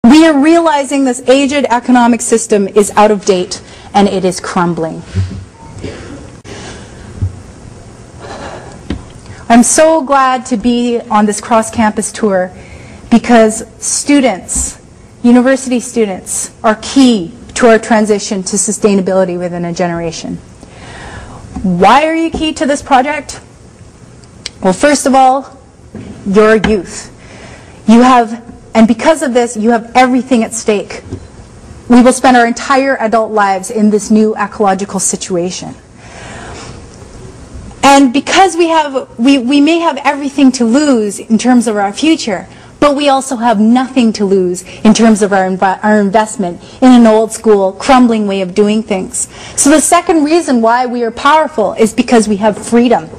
We are realizing this aged economic system is out of date and it is crumbling. I'm so glad to be on this cross-campus tour because students, university students, are key to our transition to sustainability within a generation. Why are you key to this project? Well, first of all, your youth. And because of this, you have everything at stake. We will spend our entire adult lives in this new ecological situation. And because we may have everything to lose in terms of our future, but we also have nothing to lose in terms of our investment in an old school, crumbling way of doing things. So the second reason why we are powerful is because we have freedom.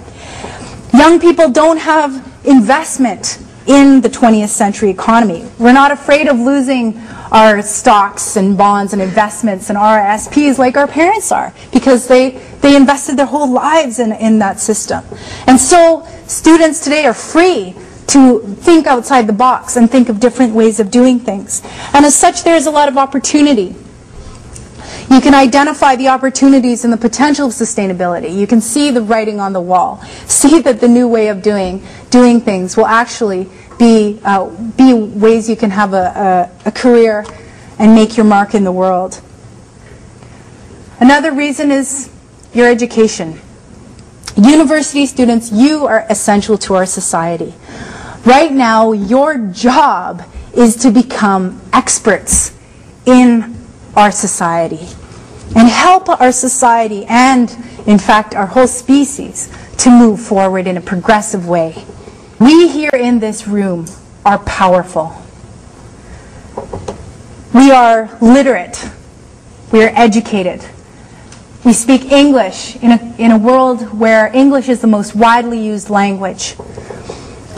Young people don't have investment in the 20th century economy. We're not afraid of losing our stocks and bonds and investments and RSPs like our parents are, because they invested their whole lives in that system. And so students today are free to think outside the box and think of different ways of doing things. And as such, there's a lot of opportunity. You can identify the opportunities and the potential of sustainability. You can see the writing on the wall. See that the new way of doing things will actually be ways you can have a career and make your mark in the world. Another reason is your education. University students, you are essential to our society. Right now, your job is to become experts in our society and help our society and, in fact, our whole species to move forward in a progressive way. We here in this room are powerful. We are literate. We are educated. We speak English in a world where English is the most widely used language.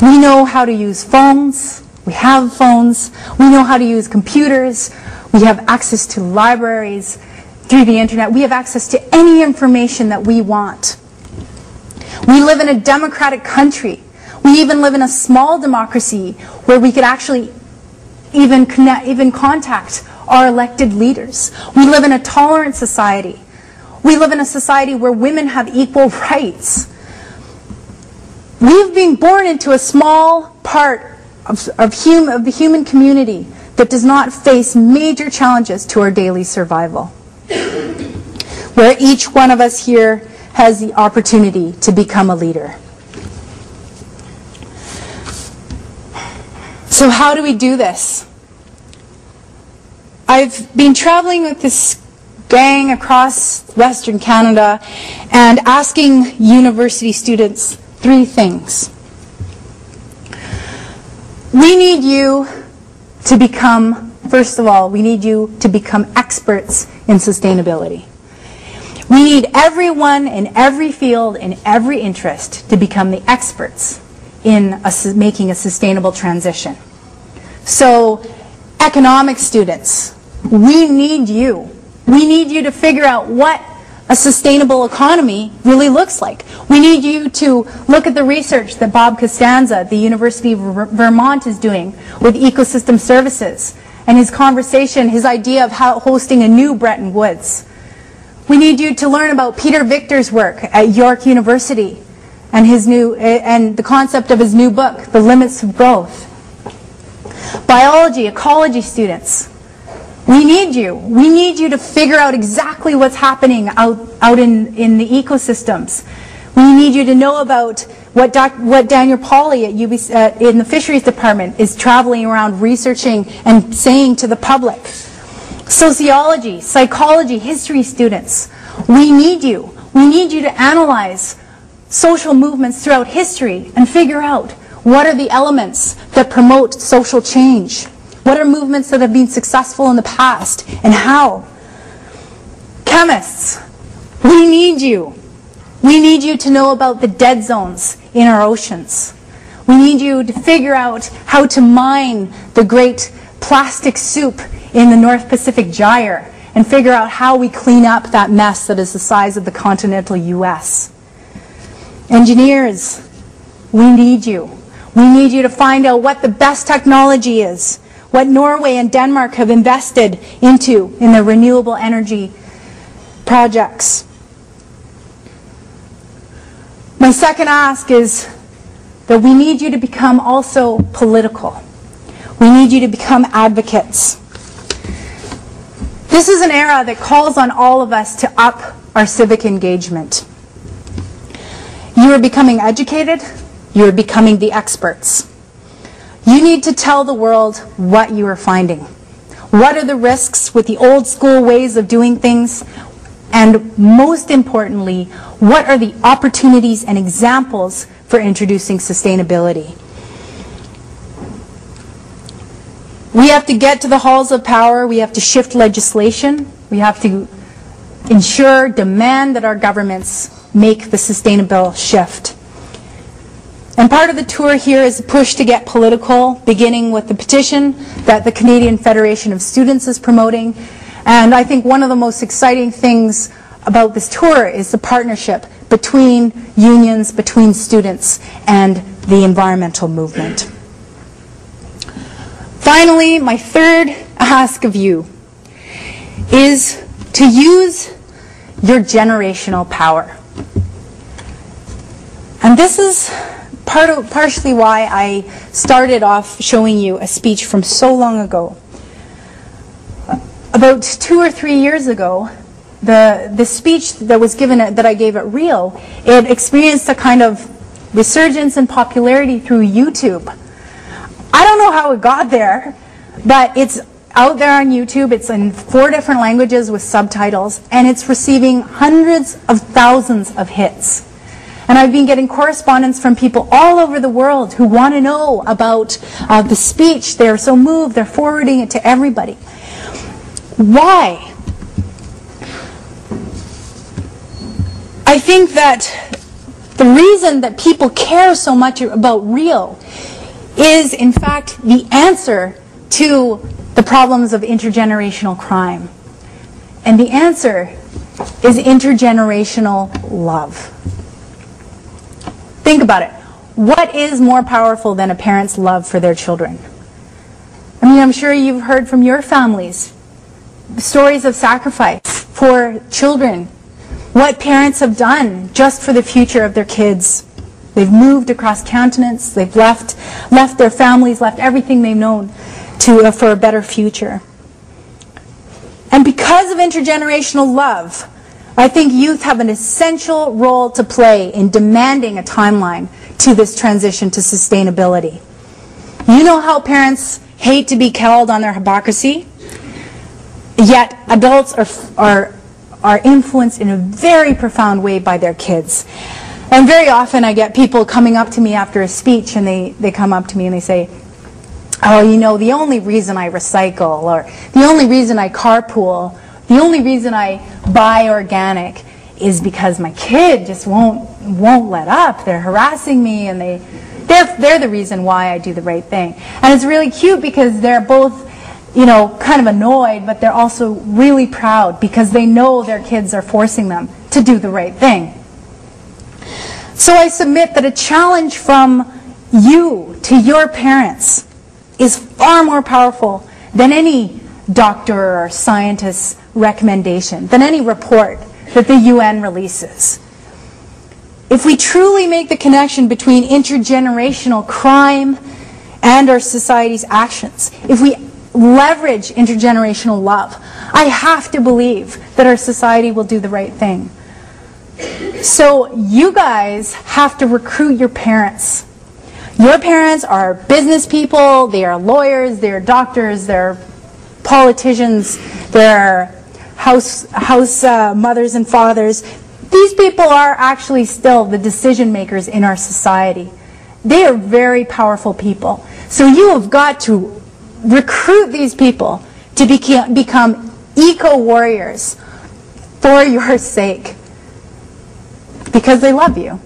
We know how to use phones. We have phones. We know how to use computers. We have access to libraries through the internet. We have access to any information that we want. We live in a democratic country. We even live in a small democracy where we could actually even contact our elected leaders. We live in a tolerant society. We live in a society where women have equal rights. We've been born into a small part of the human community that does not face major challenges to our daily survival, where each one of us here has the opportunity to become a leader. So how do we do this? I've been traveling with this gang across Western Canada and asking university students 3 things. We need you to become, first of all, we need you to become experts in sustainability. We need everyone in every field, in every interest, to become the experts in making a sustainable transition. So, economic students, we need you. We need you to figure out what a sustainable economy really looks like. We need you to look at the research that Bob Costanza, the University of Vermont, is doing with ecosystem services, and his conversation, his idea of hosting a new Bretton Woods. We need you to learn about Peter Victor's work at York University and the concept of his new book, The Limits of Growth. Biology, ecology students, we need you. We need you to figure out exactly what's happening out in the ecosystems. We need you to know about what Daniel Pauly in the Fisheries Department is traveling around researching and saying to the public. Sociology, psychology, history students, we need you. We need you to analyze social movements throughout history and figure out what are the elements that promote social change. What are movements that have been successful in the past, and how? Chemists, we need you. We need you to know about the dead zones in our oceans. We need you to figure out how to mine the great plastic soup in the North Pacific Gyre and figure out how we clean up that mess that is the size of the continental US. Engineers, we need you. We need you to find out what the best technology is. what Norway and Denmark have invested into in their renewable energy projects. My second ask is that we need you to become also political. We need you to become advocates. This is an era that calls on all of us to up our civic engagement. You are becoming educated. You are becoming the experts. You need to tell the world what you are finding. What are the risks with the old school ways of doing things? And most importantly, what are the opportunities and examples for introducing sustainability? We have to get to the halls of power. We have to shift legislation. We have to ensure, demand that our governments make the sustainable shift. And part of the tour here is a push to get political, beginning with the petition that the Canadian Federation of Students is promoting. And I think one of the most exciting things about this tour is the partnership between unions, between students, and the environmental movement. Finally, my third ask of you is to use your generational power. And this is partially why I started off showing you a speech from so long ago. About 2 or 3 years ago, the speech that was given that I gave at Rio, it experienced a kind of resurgence in popularity through YouTube. I don't know how it got there, but it's out there on YouTube. It's in 4 different languages with subtitles, and it's receiving hundreds of thousands of hits. And I've been getting correspondence from people all over the world who want to know about the speech. They're so moved, they're forwarding it to everybody. Why? I think that the reason that people care so much about Rio is, in fact, the answer to the problems of intergenerational crime. And the answer is intergenerational love. Think about it. What is more powerful than a parent's love for their children? I mean, I'm sure you've heard from your families stories of sacrifice for children. What parents have done just for the future of their kids. They've moved across continents. They've left their families, left everything they've known for a better future. And because of intergenerational love, I think youth have an essential role to play in demanding a timeline to this transition to sustainability. You know how parents hate to be called on their hypocrisy, yet adults are influenced in a very profound way by their kids. And very often I get people coming up to me after a speech, and they come up to me and they say, oh, you know, the only reason I recycle, or the only reason I carpool, the only reason I buy organic is because my kid just won't let up. They're harassing me, and they're the reason why I do the right thing. And it's really cute because they're both, you know, kind of annoyed, but they're also really proud because they know their kids are forcing them to do the right thing. So I submit that a challenge from you to your parents is far more powerful than any doctor or scientist's recommendation, than any report that the UN releases. If we truly make the connection between intergenerational crime and our society's actions, if we leverage intergenerational love, I have to believe that our society will do the right thing. So you guys have to recruit your parents. Your parents are business people, they are lawyers, they're doctors, they're politicians, they're house mothers and fathers. These people are actually still the decision makers in our society. They are very powerful people. So you have got to recruit these people to become eco-warriors for your sake, because they love you.